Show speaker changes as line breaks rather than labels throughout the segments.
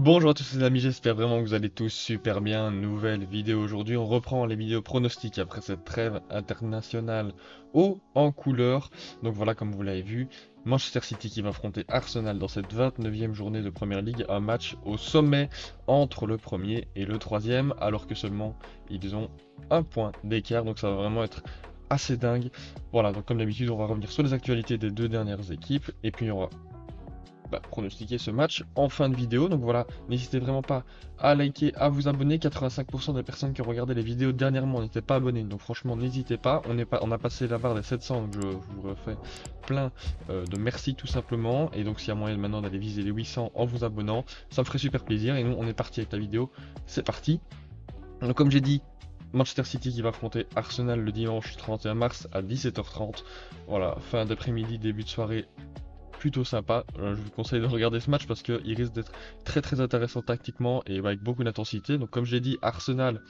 Bonjour à tous les amis, j'espère vraiment que vous allez tous super bien. Nouvelle vidéo aujourd'hui, on reprend les vidéos pronostiques après cette trêve internationale haut en couleur. Donc voilà, comme vous l'avez vu, Manchester City qui va affronter Arsenal dans cette 29e journée de Première Ligue, un match au sommet entre le premier et le troisième, alors que seulement ils ont un point d'écart, donc ça va vraiment être assez dingue. Voilà, donc comme d'habitude, on va revenir sur les actualités des deux dernières équipes, et puis on va pronostiquer ce match en fin de vidéo. Donc voilà, n'hésitez vraiment pas à liker, à vous abonner. 85% des personnes qui ont regardé les vidéos dernièrement n'étaient pas abonnées. Donc franchement, n'hésitez pas. On a passé la barre des 700, donc je vous refais plein de merci tout simplement. Et donc s'il y a moyen maintenant d'aller viser les 800 en vous abonnant, ça me ferait super plaisir. Et nous, on est parti avec la vidéo. C'est parti. Donc comme j'ai dit, Manchester City qui va affronter Arsenal le dimanche 31 mars à 17h30. Voilà, fin d'après-midi, début de soirée plutôt sympa. Je vous conseille de regarder ce match parce qu'il risque d'être très très intéressant tactiquement et avec beaucoup d'intensité. Donc comme je l'ai dit, Arsenal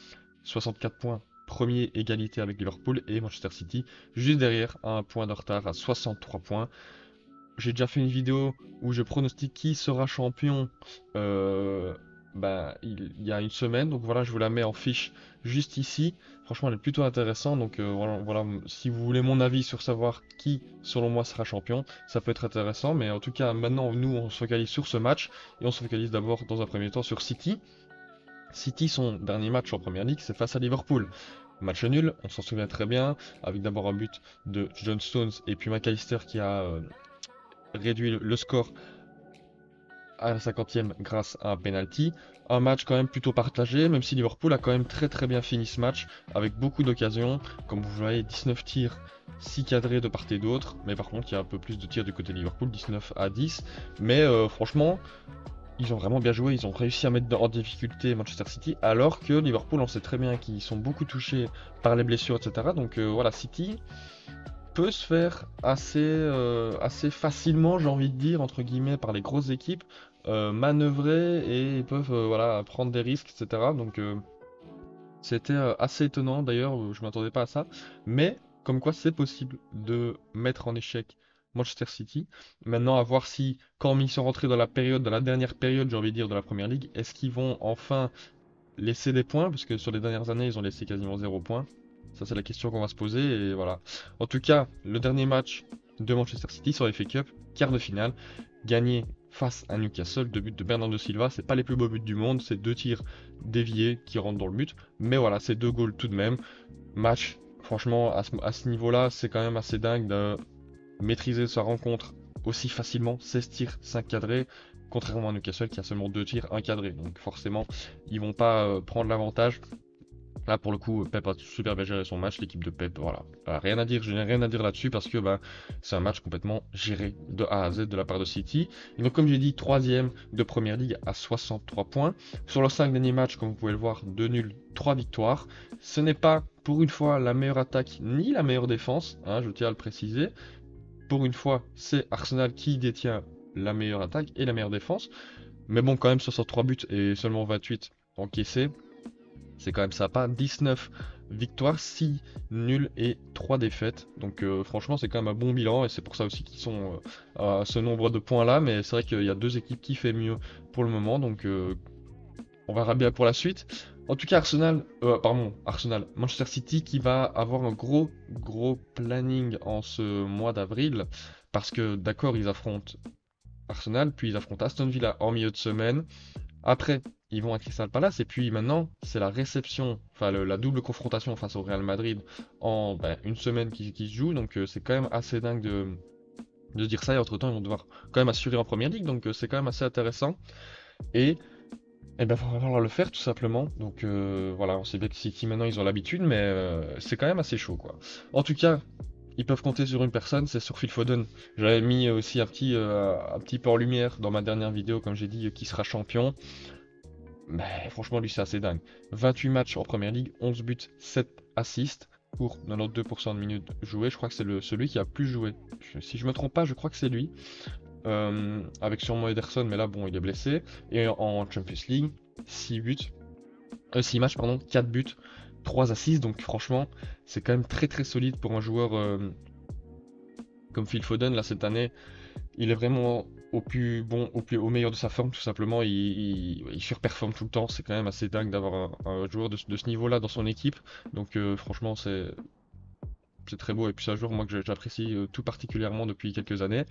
64 points, premier égalité avec Liverpool, et Manchester City juste derrière à un point de retard à 63 points. J'ai déjà fait une vidéo où je pronostique qui sera champion il y a une semaine. Donc voilà, je vous la mets en fiche juste ici. Franchement, elle est plutôt intéressante. Donc voilà, si vous voulez mon avis sur savoir qui, selon moi, sera champion, ça peut être intéressant. Mais en tout cas, maintenant, nous, on se focalise sur ce match. Et on se focalise d'abord, dans un premier temps, sur City. City, son dernier match en Première Ligue, c'est face à Liverpool. Match nul, on s'en souvient très bien, avec d'abord un but de John Stones et puis McAllister qui a réduit le score à la 50e grâce à un penalty. Un match quand même plutôt partagé, même si Liverpool a quand même très très bien fini ce match, avec beaucoup d'occasions. Comme vous voyez, 19 tirs, 6 cadrés de part et d'autre. Mais par contre, il y a un peu plus de tirs du côté de Liverpool, 19 à 10. Mais franchement, ils ont vraiment bien joué. Ils ont réussi à mettre en difficulté Manchester City, alors que Liverpool, on sait très bien qu'ils sont beaucoup touchés par les blessures, etc. Donc voilà, City peut se faire assez facilement, j'ai envie de dire, entre guillemets, par les grosses équipes, manœuvrer et ils peuvent voilà, prendre des risques, etc. Donc c'était assez étonnant d'ailleurs, je m'attendais pas à ça. Mais comme quoi c'est possible de mettre en échec Manchester City. Maintenant, à voir si, quand ils sont rentrés dans la période, dans la dernière période, j'ai envie de dire, de la Première Ligue, est-ce qu'ils vont enfin laisser des points? Parce que sur les dernières années, ils ont laissé quasiment 0 points. Ça, c'est la question qu'on va se poser. Et voilà. En tout cas, le dernier match de Manchester City sur la FA Cup, quart de finale, gagné face à Newcastle, deux buts de Bernardo Silva. C'est pas les plus beaux buts du monde, c'est deux tirs déviés qui rentrent dans le but. Mais voilà, c'est deux goals tout de même. Match, franchement, à ce niveau-là, c'est quand même assez dingue de maîtriser sa rencontre aussi facilement. 16 tirs, 5 cadrés. Contrairement à Newcastle qui a seulement 2 tirs, 1 cadré. Donc forcément, ils vont pas prendre l'avantage. Là, pour le coup, Pep a super bien géré son match, l'équipe de Pep, voilà. Rien à dire, je n'ai rien à dire là-dessus parce que c'est un match complètement géré de A à Z de la part de City. Et donc, comme j'ai dit, troisième de Première Ligue à 63 points. Sur leurs 5 derniers matchs, comme vous pouvez le voir, 2 nuls, 3 victoires. Ce n'est pas, pour une fois, la meilleure attaque ni la meilleure défense, hein, je tiens à le préciser. Pour une fois, c'est Arsenal qui détient la meilleure attaque et la meilleure défense. Mais bon, quand même, 63 buts et seulement 28 encaissés. C'est quand même sympa. 19 victoires, 6 nuls et 3 défaites. Donc franchement, c'est quand même un bon bilan et c'est pour ça aussi qu'ils sont à ce nombre de points là. Mais c'est vrai qu'il y a deux équipes qui fait mieux pour le moment. Donc on verra bien pour la suite. En tout cas, Arsenal, Manchester City qui va avoir un gros planning en ce mois d'avril. Parce que d'accord, ils affrontent Arsenal, puis ils affrontent Aston Villa en milieu de semaine. Après, ils vont à Crystal Palace et puis maintenant, c'est la réception, enfin la double confrontation face au Real Madrid en une semaine qui se joue. Donc c'est quand même assez dingue de se dire ça. Et entre-temps, ils vont devoir quand même assurer en Première Ligue. Donc c'est quand même assez intéressant. Et, il va falloir le faire tout simplement. Donc voilà, on sait bien que City maintenant, ils ont l'habitude, mais c'est quand même assez chaud quoi. En tout cas, ils peuvent compter sur une personne, c'est sur Phil Foden. J'avais mis aussi un petit peu en lumière dans ma dernière vidéo, comme j'ai dit, qui sera champion. Mais franchement, lui, c'est assez dingue. 28 matchs en Première Ligue, 11 buts, 7 assists pour 92% de minutes jouées. Je crois que c'est celui qui a plus joué. Si je me trompe pas, je crois que c'est lui. Avec sûrement Ederson, mais là, bon, il est blessé. Et en Champions League, 6 buts, 6 matchs, pardon, 4 buts, 3 assists. Donc franchement, c'est quand même très très solide pour un joueur comme Phil Foden. Là, cette année, il est vraiment au meilleur de sa forme, tout simplement. Il surperforme tout le temps. C'est quand même assez dingue d'avoir un joueur de ce niveau-là dans son équipe. Donc, franchement, c'est très beau. Et puis, c'est un joueur, moi, que j'apprécie tout particulièrement depuis quelques années.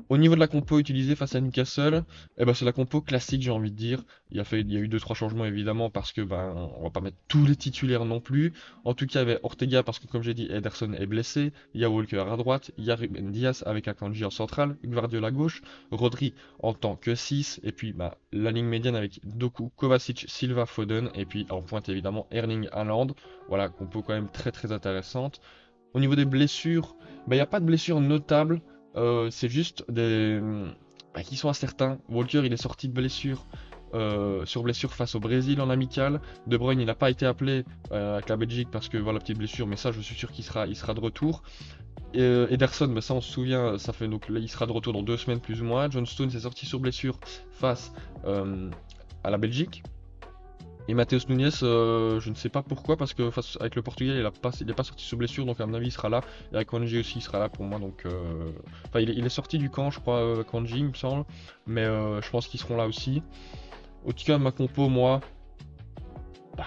Au niveau de la compo utilisée face à Newcastle, eh ben c'est la compo classique, j'ai envie de dire. Il y a eu deux trois changements évidemment parce que on va pas mettre tous les titulaires non plus. En tout cas, il y avait Ortega parce que comme j'ai dit, Ederson est blessé. Il y a Walker à droite, il y a Ruben Dias avec Akanji en centrale, Gvardiol à gauche, Rodri en tant que 6 et puis la ligne médiane avec Doku, Kovacic, Silva, Foden et puis en pointe évidemment Erling Haaland. Voilà, compo quand même très très intéressante. Au niveau des blessures, il n'y a pas de blessures notables. C'est juste qui sont incertains. Walker, il est sorti de blessure sur blessure face au Brésil en amical. De Bruyne, il n'a pas été appelé avec la Belgique parce que voilà, petite blessure, mais ça, je suis sûr il sera de retour. Ederson, ça on se souvient, ça fait donc là, il sera de retour dans 2 semaines plus ou moins. John Stones est sorti sur blessure face à la Belgique. Et Matheus Nunes, je ne sais pas pourquoi, parce que face avec le Portugal, il est pas sorti sous blessure, donc à mon avis, il sera là. Et avec Kanji aussi, il sera là pour moi. Donc, enfin, il est sorti du camp, je crois, Kanji, il me semble. Mais je pense qu'ils seront là aussi. Au tout cas, ma compo, moi,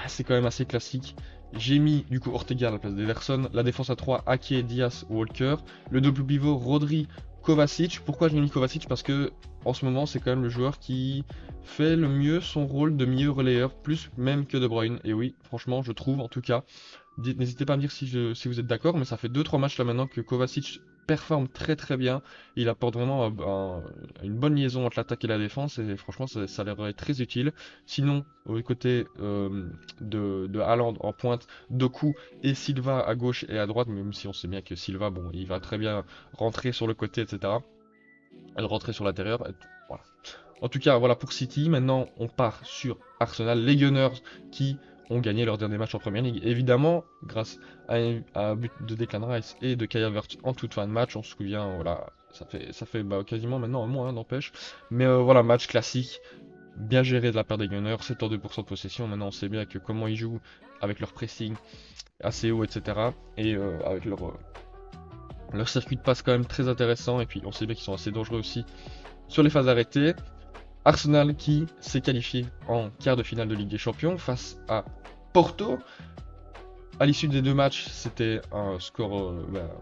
c'est quand même assez classique. J'ai mis du coup Ortega à la place d'Ederson, la défense à 3, Ake, Diaz, Walker, le double pivot Rodri, Kovacic. Pourquoi j'ai mis Kovacic? Parce que en ce moment c'est quand même le joueur qui fait le mieux son rôle de milieu relayeur, plus même que De Bruyne. Et oui, franchement, je trouve en tout cas. N'hésitez pas à me dire si vous êtes d'accord, mais ça fait 2-3 matchs là maintenant que Kovacic performe très très bien. Il apporte vraiment une bonne liaison entre l'attaque et la défense et franchement ça leur est très utile. Sinon, au côté de Haaland en pointe, Doku et Silva à gauche et à droite, même si on sait bien que Silva, bon, il va très bien rentrer sur le côté, etc. Elle rentrer sur l'intérieur. Voilà. En tout cas, voilà pour City. Maintenant, on part sur Arsenal, les Gunners qui ont gagné leur dernier match en Première Ligue. Évidemment, grâce à un but de Declan Rice et de Kai Havertz en toute fin de match. On se souvient, voilà, ça fait quasiment maintenant un mois, n'empêche. Mais voilà, match classique, bien géré de la part des Gunners, 72% de possession. Maintenant, on sait bien que comment ils jouent avec leur pressing assez haut, etc. Et avec leur circuit de passe quand même très intéressant. Et puis, on sait bien qu'ils sont assez dangereux aussi sur les phases arrêtées. Arsenal qui s'est qualifié en quart de finale de Ligue des Champions face à Porto. À l'issue des deux matchs, c'était un score,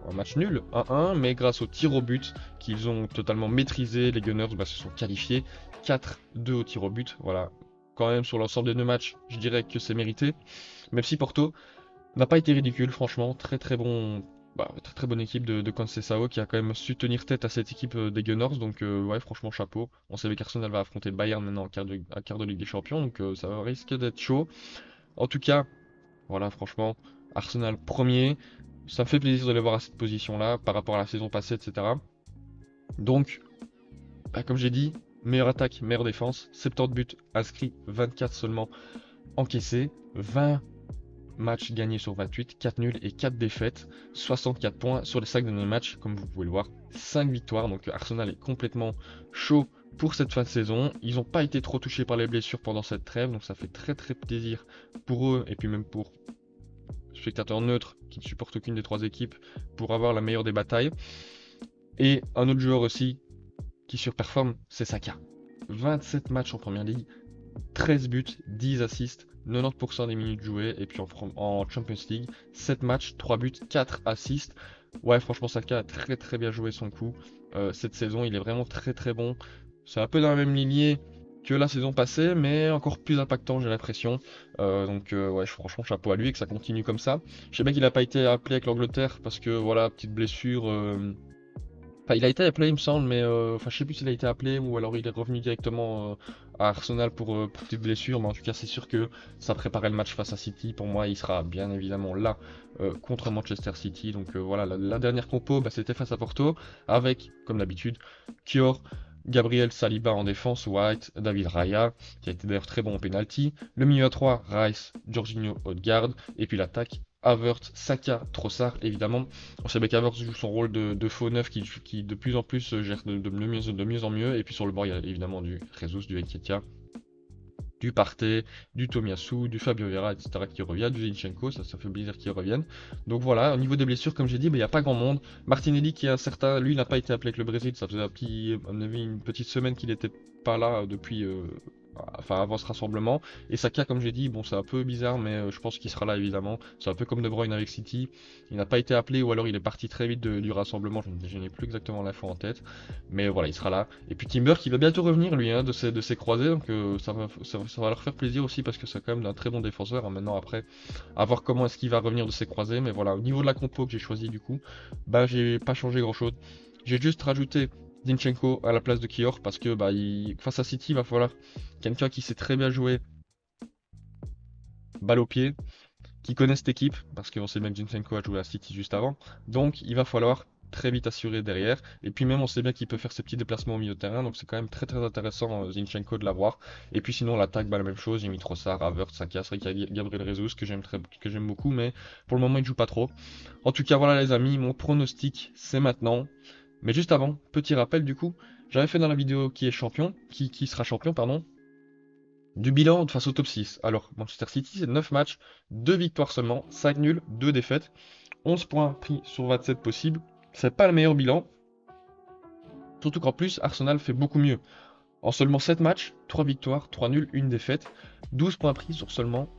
un match nul, 1-1, mais grâce au tir au but qu'ils ont totalement maîtrisé, les Gunners se sont qualifiés 4-2 au tir au but. Voilà, quand même sur l'ensemble des deux matchs, je dirais que c'est mérité. Même si Porto n'a pas été ridicule, franchement, très très bonne équipe de Conceição qui a quand même su tenir tête à cette équipe des Gunners, donc ouais, franchement chapeau. On savait qu'Arsenal va affronter le Bayern maintenant en quart de Ligue des Champions, donc ça risque d'être chaud. En tout cas, voilà, franchement, Arsenal premier, ça me fait plaisir de les voir à cette position-là par rapport à la saison passée, etc. Donc, comme j'ai dit, meilleure attaque, meilleure défense, 70 buts inscrits, 24 seulement encaissés, 20 matchs gagnés sur 28, 4 nuls et 4 défaites, 64 points sur les 5 derniers matchs, comme vous pouvez le voir, 5 victoires, donc Arsenal est complètement chaud pour cette fin de saison. Ils n'ont pas été trop touchés par les blessures pendant cette trêve, donc ça fait très très plaisir pour eux, et puis même pour spectateurs neutres qui ne supportent aucune des trois équipes, pour avoir la meilleure des batailles. Et un autre joueur aussi qui surperforme, c'est Saka. 27 matchs en première ligue, 13 buts, 10 assists, 90% des minutes jouées, et puis en Champions League, 7 matchs, 3 buts, 4 assists. Ouais, franchement, Saka a très très bien joué son coup. Cette saison, il est vraiment très très bon. C'est un peu dans la même lignée que la saison passée, mais encore plus impactant, j'ai l'impression. Donc, ouais, franchement, chapeau à lui et que ça continue comme ça. Je sais bien qu'il n'a pas été appelé avec l'Angleterre parce que, voilà, petite blessure. Enfin, il a été appelé, il me semble, mais enfin, je sais plus s'il a été appelé ou alors il est revenu directement à Arsenal pour petite blessure. Mais en tout cas, c'est sûr que ça préparait le match face à City. Pour moi, il sera bien évidemment là contre Manchester City. Donc voilà, la dernière compo, c'était face à Porto avec, comme d'habitude, Kior, Gabriel Saliba en défense, White, David Raya, qui a été d'ailleurs très bon en penalty. Le milieu à 3, Rice, Jorginho, Odegaard. Et puis l'attaque, Havertz, Saka, Trossard, évidemment. On sait bien qu'Havertz joue son rôle de faux neuf qui de plus en plus gère de mieux en mieux. Et puis sur le bord, il y a évidemment du Jesus, du Nketiah, du Partey, du Tomiyasu, du Fabio Vieira, etc. qui revient, du Zinchenko, ça fait plaisir qu'ils reviennent. Donc voilà, au niveau des blessures, comme j'ai dit, il n'y a pas grand monde. Martinelli qui est incertain, lui n'a pas été appelé avec le Brésil, ça faisait à mon avis, une petite semaine qu'il n'était pas là depuis, enfin avant ce rassemblement. Et Saka, comme j'ai dit, bon c'est un peu bizarre, mais je pense qu'il sera là évidemment. C'est un peu comme De Bruyne avec City, il n'a pas été appelé ou alors il est parti très vite du rassemblement, je n'ai plus exactement l'info en tête. Mais voilà, il sera là. Et puis Timber qui va bientôt revenir lui, hein, de ses croisés, donc ça va leur faire plaisir aussi parce que c'est quand même un très bon défenseur, hein. Maintenant après, à voir comment est-ce qu'il va revenir de ses croisés. Mais voilà, au niveau de la compo que j'ai choisi du coup, bah j'ai pas changé grand chose. J'ai juste rajouté Zinchenko à la place de Kior parce que bah, face à City, il va falloir quelqu'un qui sait très bien jouer balle au pied, qui connaît cette équipe, parce qu'on sait bien que Zinchenko a joué à City juste avant. Donc il va falloir très vite assurer derrière. Et puis même on sait bien qu'il peut faire ses petits déplacements au milieu de terrain, donc c'est quand même très très intéressant Zinchenko de l'avoir. Et puis sinon l'attaque, bah, la même chose, j'ai mis Trossard, Havertz, Saka, c'est vrai qu'il y a Gabriel Jesus que j'aime beaucoup, mais pour le moment il joue pas trop. En tout cas voilà les amis, mon pronostic c'est maintenant. Mais juste avant, petit rappel du coup, j'avais fait dans la vidéo qui est champion, qui sera champion, pardon, du bilan face au top 6. Alors, Manchester City, c'est 9 matchs, 2 victoires seulement, 5 nuls, 2 défaites, 11 points pris sur 27 possibles. C'est pas le meilleur bilan, surtout qu'en plus, Arsenal fait beaucoup mieux. En seulement 7 matchs, 3 victoires, 3 nuls, 1 défaite, 12 points pris sur seulement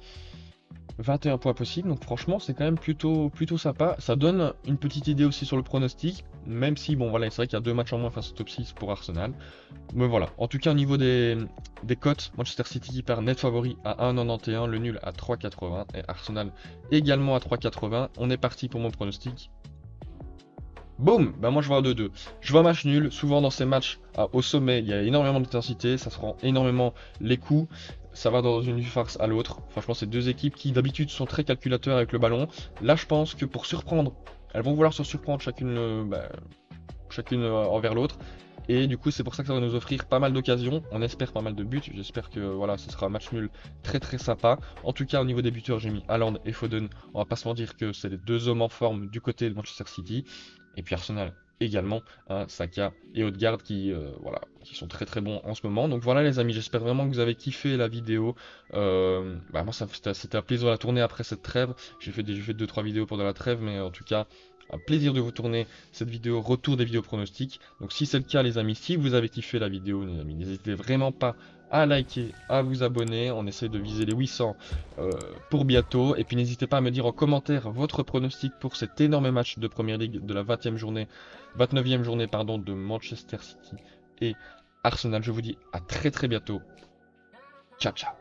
21 points possibles, donc franchement c'est quand même plutôt sympa. Ça donne une petite idée aussi sur le pronostic, même si bon voilà, c'est vrai qu'il y a 2 matchs en moins face au top 6 pour Arsenal. Mais voilà, en tout cas au niveau des cotes, Manchester City qui perd net favori à 1,91, le nul à 3,80 et Arsenal également à 3,80. On est parti pour mon pronostic. Boum, bah moi je vois un 2-2. Je vois un match nul, souvent dans ces matchs au sommet, il y a énormément d'intensité, ça se rend énormément les coups, ça va dans une farce à l'autre. Franchement, c'est deux équipes qui d'habitude sont très calculateurs avec le ballon. Là, je pense que pour surprendre, elles vont vouloir se surprendre chacune, chacune envers l'autre. Et du coup, c'est pour ça que ça va nous offrir pas mal d'occasions. On espère pas mal de buts. J'espère que voilà, ce sera un match nul très très sympa. En tout cas, au niveau des buteurs, j'ai mis Haaland et Foden. On va pas se mentir que c'est les deux hommes en forme du côté de Manchester City. Et puis Arsenal également, hein, Saka et Odegaard voilà, qui sont très très bons en ce moment. Donc voilà les amis, j'espère vraiment que vous avez kiffé la vidéo. Moi c'était un plaisir de la tourner après cette trêve. J'ai fait 2-3 vidéos pendant la trêve, mais en tout cas un plaisir de vous tourner cette vidéo retour des vidéos pronostics. Donc si c'est le cas les amis, si vous avez kiffé la vidéo les amis, n'hésitez vraiment pas à liker, à vous abonner. On essaie de viser les 800 pour bientôt. Et puis n'hésitez pas à me dire en commentaire votre pronostic pour cet énorme match de Première Ligue de la 20e journée, 29e journée pardon, de Manchester City et Arsenal. Je vous dis à très très bientôt. Ciao ciao.